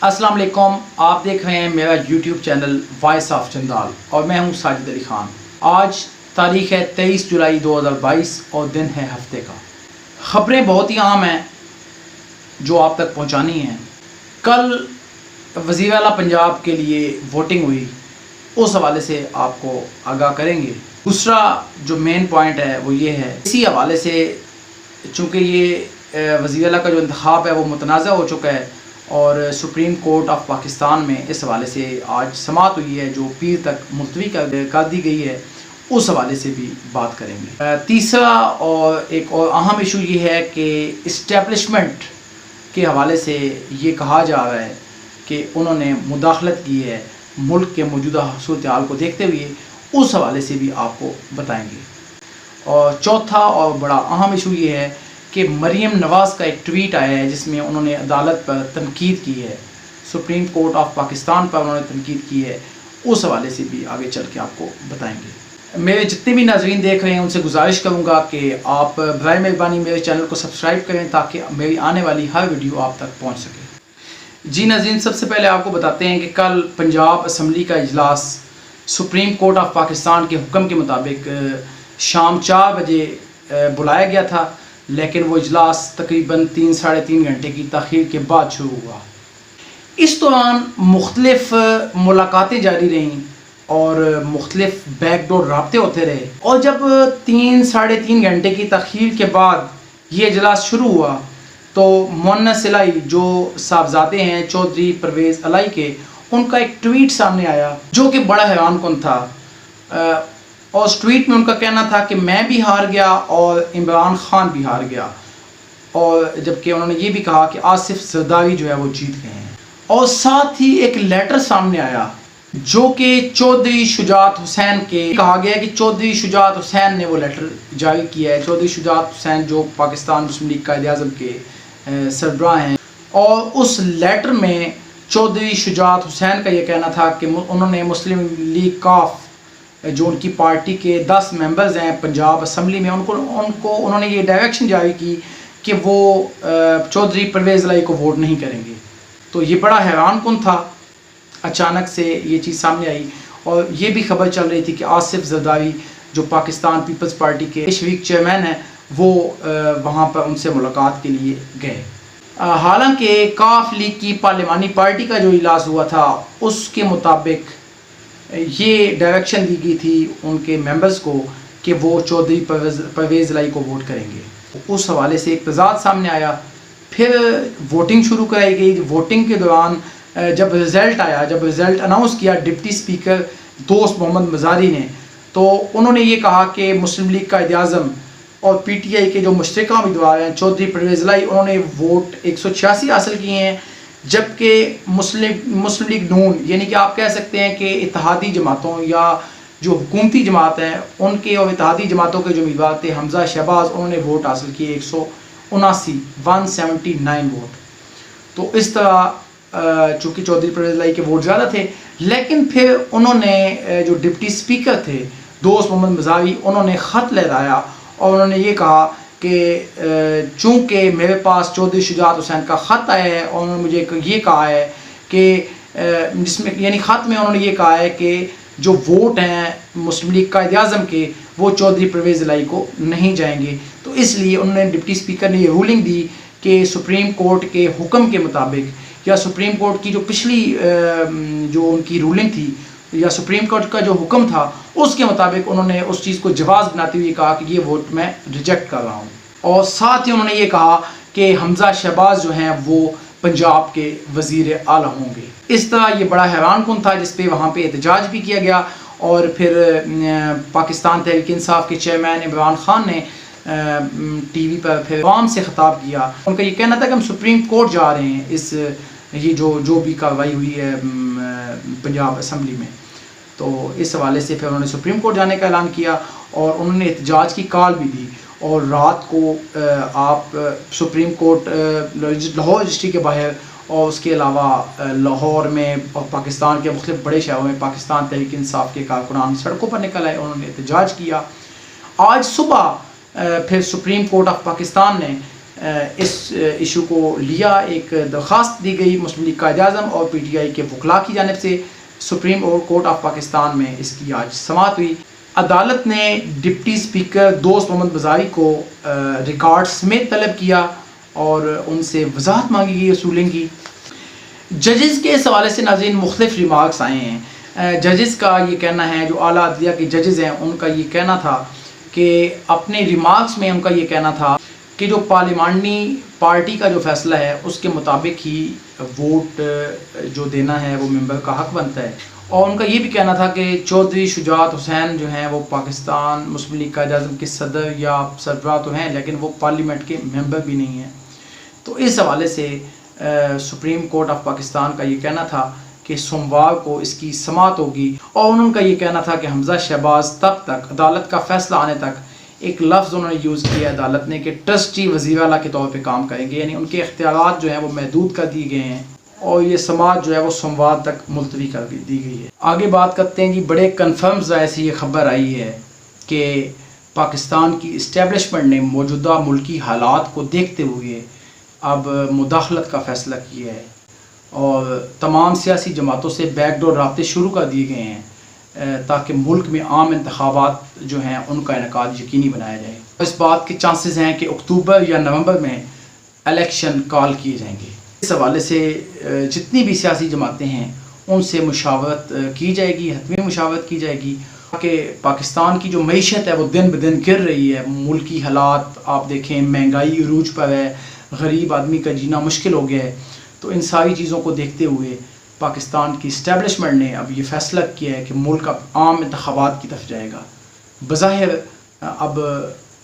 السلام علیکم، آپ دیکھ رہے ہیں میرا یوٹیوب چینل وائس آف چندال اور میں ہوں ساجد علی خان۔ آج تاریخ ہے 23 جولائی 2022 اور دن ہے ہفتے کا۔ خبریں بہت ہی اہم ہیں جو آپ تک پہنچانی ہیں۔ کل وزیر اعلیٰ پنجاب کے لیے ووٹنگ ہوئی، اس حوالے سے آپ کو آگاہ کریں گے۔ دوسرا جو مین پوائنٹ ہے وہ یہ ہے، اسی حوالے سے چونکہ یہ وزیر اعلیٰ کا جو انتخاب ہے وہ متنازع ہو چکا ہے اور سپریم کورٹ آف پاکستان میں اس حوالے سے آج سماعت ہوئی ہے جو پیر تک ملتوی کر دی گئی ہے، اس حوالے سے بھی بات کریں گے۔ تیسرا اور ایک اور اہم ایشو یہ ہے کہ اسٹیبلشمنٹ کے حوالے سے یہ کہا جا رہا ہے کہ انہوں نے مداخلت کی ہے ملک کے موجودہ صورتحال کو دیکھتے ہوئے، اس حوالے سے بھی آپ کو بتائیں گے۔ اور چوتھا اور بڑا اہم ایشو یہ ہے کہ مریم نواز کا ایک ٹویٹ آیا ہے جس میں انہوں نے عدالت پر تنقید کی ہے، سپریم کورٹ آف پاکستان پر انہوں نے تنقید کی ہے، اس حوالے سے بھی آگے چل کے آپ کو بتائیں گے۔ میرے جتنے بھی ناظرین دیکھ رہے ہیں ان سے گزارش کروں گا کہ آپ برائے مہربانی میرے چینل کو سبسکرائب کریں تاکہ میری آنے والی ہر ویڈیو آپ تک پہنچ سکے۔ جی ناظرین، سب سے پہلے آپ کو بتاتے ہیں کہ کل پنجاب اسمبلی کا اجلاس سپریم کورٹ آف پاکستان کے حکم کے مطابق شام 4 بجے بلایا گیا تھا، لیکن وہ اجلاس تقریباً 3-3.5 گھنٹے کی تاخیر کے بعد شروع ہوا۔ اس دوران مختلف ملاقاتیں جاری رہیں اور مختلف بیک ڈور رابطے ہوتے رہے، اور جب 3-3.5 گھنٹے کی تاخیر کے بعد یہ اجلاس شروع ہوا تو مونس الہی جو صاحبزادے ہیں چودھری پرویز الہی کے، ان کا ایک ٹویٹ سامنے آیا جو کہ بڑا حیران کن تھا، اور اس ٹویٹ میں ان کا کہنا تھا کہ میں بھی ہار گیا اور عمران خان بھی ہار گیا، اور جبکہ انہوں نے یہ بھی کہا کہ آصف زرداری جو ہے وہ جیت گئے ہیں۔ اور ساتھ ہی ایک لیٹر سامنے آیا جو کہ چودھری شجاعت حسین کے کہا گیا کہ چودھری شجاعت حسین نے وہ لیٹر جاری کیا ہے۔ چودھری شجاعت حسین جو پاکستان مسلم لیگ قائد اعظم کے سربراہ ہیں، اور اس لیٹر میں چودھری شجاعت حسین کا یہ کہنا تھا کہ انہوں نے مسلم لیگ کاف جو ان کی پارٹی کے 10 ممبرز ہیں پنجاب اسمبلی میں، انہوں نے یہ ڈائریکشن جاری کی کہ وہ چودھری پرویز الہی کو ووٹ نہیں کریں گے۔ تو یہ بڑا حیران کن تھا، اچانک سے یہ چیز سامنے آئی، اور یہ بھی خبر چل رہی تھی کہ آصف زرداری جو پاکستان پیپلز پارٹی کے ویک چیئرمین ہیں وہ وہاں پر ان سے ملاقات کے لیے گئے۔ حالانکہ کاف لیگ کی پارلیمانی پارٹی کا جو اجلاس ہوا تھا اس کے مطابق یہ ڈائریکشن دی گئی تھی ان کے ممبرز کو کہ وہ چودھری پرویز الہی کو ووٹ کریں گے۔ اس حوالے سے ایک تضاد سامنے آیا، پھر ووٹنگ شروع کرائی گئی۔ ووٹنگ کے دوران جب رزلٹ اناؤنس کیا ڈپٹی اسپیکر دوست محمد مزاری نے، تو انہوں نے یہ کہا کہ مسلم لیگ قائد اعظم اور پی ٹی آئی کے جو مشترکہ امیدوار ہیں چودھری پرویز الہی، انہوں نے ووٹ 186 حاصل کیے ہیں، جبکہ مسلم لیگ نون یعنی کہ آپ کہہ سکتے ہیں کہ اتحادی جماعتوں یا جو حکومتی جماعت ہیں ان کے اور اتحادی جماعتوں کے جو امیدوار تھے حمزہ شہباز، انہوں نے ووٹ حاصل کیے 179 ووٹ۔ تو اس طرح چونکہ چودھری پرویز الہی کے ووٹ زیادہ تھے، لیکن پھر انہوں نے جو ڈپٹی اسپیکر تھے دوست محمد مزاری، انہوں نے خط لہرایا اور انہوں نے یہ کہا کہ چونکہ میرے پاس چودھری شجاعت حسین کا خط آیا ہے اور انہوں نے مجھے یہ کہا ہے کہ جس میں یعنی خط میں انہوں نے یہ کہا ہے کہ جو ووٹ ہیں مسلم لیگ قائد اعظم کے وہ چودھری پرویز الہی کو نہیں جائیں گے، تو اس لیے انہوں نے ڈپٹی اسپیکر نے یہ رولنگ دی کہ سپریم کورٹ کے حکم کے مطابق یا سپریم کورٹ کی جو پچھلی جو ان کی رولنگ تھی یا سپریم کورٹ کا جو حکم تھا اس کے مطابق انہوں نے اس چیز کو جواز بناتے ہوئے کہا کہ یہ ووٹ میں ریجیکٹ کر رہا ہوں، اور ساتھ ہی انہوں نے یہ کہا کہ حمزہ شہباز جو ہیں وہ پنجاب کے وزیر اعلیٰ ہوں گے۔ اس طرح یہ بڑا حیران کن تھا، جس پہ وہاں پہ احتجاج بھی کیا گیا، اور پھر پاکستان تحریک انصاف کے چیئرمین عمران خان نے ٹی وی پر پھر عوام سے خطاب کیا۔ ان کا یہ کہنا تھا کہ ہم سپریم کورٹ جا رہے ہیں اس یہ جو بھی کارروائی ہوئی ہے پنجاب اسمبلی میں، تو اس حوالے سے پھر انہوں نے سپریم کورٹ جانے کا اعلان کیا اور انہوں نے احتجاج کی کال بھی دی، اور رات کو آپ سپریم کورٹ لاہور رجسٹری کے باہر اور اس کے علاوہ لاہور میں اور پاکستان کے مختلف بڑے شہروں میں پاکستان تحریک انصاف کے کارکنان سڑکوں پر نکل آئے، انہوں نے احتجاج کیا۔ آج صبح پھر سپریم کورٹ آف پاکستان نے اس ایشو کو لیا، ایک درخواست دی گئی مسلم لیگ قائد اعظم اور پی ٹی آئی کے وکلاء کی جانب سے۔ سپریم کورٹ آف پاکستان میں اس کی آج سماعت ہوئی۔ عدالت نے ڈپٹی اسپیکر دوست محمد بزاری کو ریکارڈ سمیت طلب کیا اور ان سے وضاحت مانگی گئی اصولیں کی۔ ججز کے اس حوالے سے ناظرین مختلف ریمارکس آئے ہیں۔ ججز کا یہ کہنا ہے، جو اعلیٰ عدلیہ کے ججز ہیں ان کا یہ کہنا تھا کہ اپنے ریمارکس میں ان کا یہ کہنا تھا کہ جو پارلیمانی پارٹی کا جو فیصلہ ہے اس کے مطابق ہی ووٹ جو دینا ہے وہ ممبر کا حق بنتا ہے، اور ان کا یہ بھی کہنا تھا کہ چودھری شجاعت حسین جو ہیں وہ پاکستان مسلم لیگ قائد اعظم کے صدر یا سربراہ تو ہیں لیکن وہ پارلیمنٹ کے ممبر بھی نہیں ہیں۔ تو اس حوالے سے سپریم کورٹ آف پاکستان کا یہ کہنا تھا کہ سوموار کو اس کی سماعت ہوگی، اور ان کا یہ کہنا تھا کہ حمزہ شہباز تب تک عدالت کا فیصلہ آنے تک، ایک لفظ انہوں نے یوز کیا عدالت نے کہ ٹرسٹی وزیر اعلیٰ کے طور پہ کام کریں گے، یعنی ان کے اختیارات جو ہیں وہ محدود کر دیے گئے ہیں، اور یہ سماعت جو ہے وہ سوموار تک ملتوی کر دی گئی ہے۔ آگے بات کرتے ہیں جی، بڑے کنفرم ذرائع سے یہ خبر آئی ہے کہ پاکستان کی اسٹیبلشمنٹ نے موجودہ ملکی حالات کو دیکھتے ہوئے اب مداخلت کا فیصلہ کیا ہے، اور تمام سیاسی جماعتوں سے بیک ڈور رابطے شروع کر دیے گئے ہیں تاکہ ملک میں عام انتخابات جو ہیں ان کا انعقاد یقینی بنایا جائے۔ اس بات کے چانسز ہیں کہ اکتوبر یا نومبر میں الیکشن کال کیے جائیں گے۔ اس حوالے سے جتنی بھی سیاسی جماعتیں ہیں ان سے مشاورت کی جائے گی، حتمی مشاورت کی جائے گی، کہ پاکستان کی جو معیشت ہے وہ دن بدن گر رہی ہے، ملکی حالات آپ دیکھیں، مہنگائی عروج پر ہے، غریب آدمی کا جینا مشکل ہو گیا ہے۔ تو ان ساری چیزوں کو دیکھتے ہوئے پاکستان کی اسٹیبلشمنٹ نے اب یہ فیصلہ کیا ہے کہ ملک اب عام انتخابات کی طرف جائے گا۔ بظاہر اب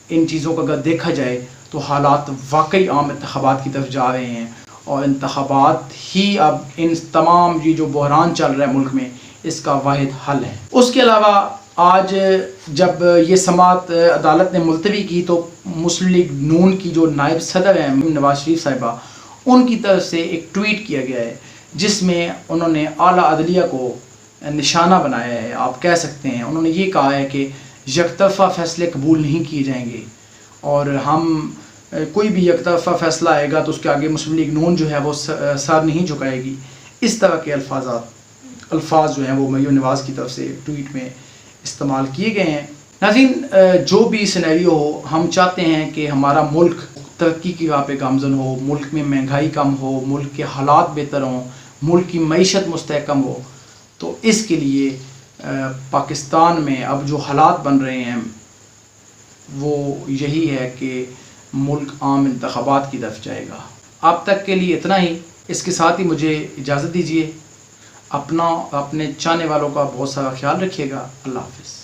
ان چیزوں کو اگر دیکھا جائے تو حالات واقعی عام انتخابات کی طرف جا رہے ہیں، اور انتخابات ہی اب ان تمام یہ جو بحران چل رہا ہے ملک میں اس کا واحد حل ہے۔ اس کے علاوہ آج جب یہ سماعت عدالت نے ملتوی کی تو مسلم لیگ نون کی جو نائب صدر ہیں نواز شریف صاحبہ، ان کی طرف سے ایک ٹویٹ کیا گیا ہے جس میں انہوں نے اعلیٰ عدلیہ کو نشانہ بنایا ہے، آپ کہہ سکتے ہیں۔ انہوں نے یہ کہا ہے کہ یک طرفہ فیصلے قبول نہیں کیے جائیں گے، اور ہم کوئی بھی یک طرفہ فیصلہ آئے گا تو اس کے آگے مسلم لیگ نون جو ہے وہ سر نہیں جھکائے گی۔ اس طرح کے الفاظ جو ہیں وہ مریم نواز کی طرف سے ٹویٹ میں استعمال کیے گئے ہیں۔ ناظرین، جو بھی سینیریو ہو، ہم چاہتے ہیں کہ ہمارا ملک ترقی کی راہ پہ گامزن ہو، ملک میں مہنگائی کم ہو، ملک کے حالات بہتر ہوں، ملک کی معیشت مستحکم ہو۔ تو اس کے لیے پاکستان میں اب جو حالات بن رہے ہیں وہ یہی ہے کہ ملک عام انتخابات کی طرف جائے گا۔ اب تک کے لیے اتنا ہی۔ اس کے ساتھ ہی مجھے اجازت دیجیے۔ اپنا اپنے چاہنے والوں کا بہت سارا خیال رکھیے گا۔ اللہ حافظ۔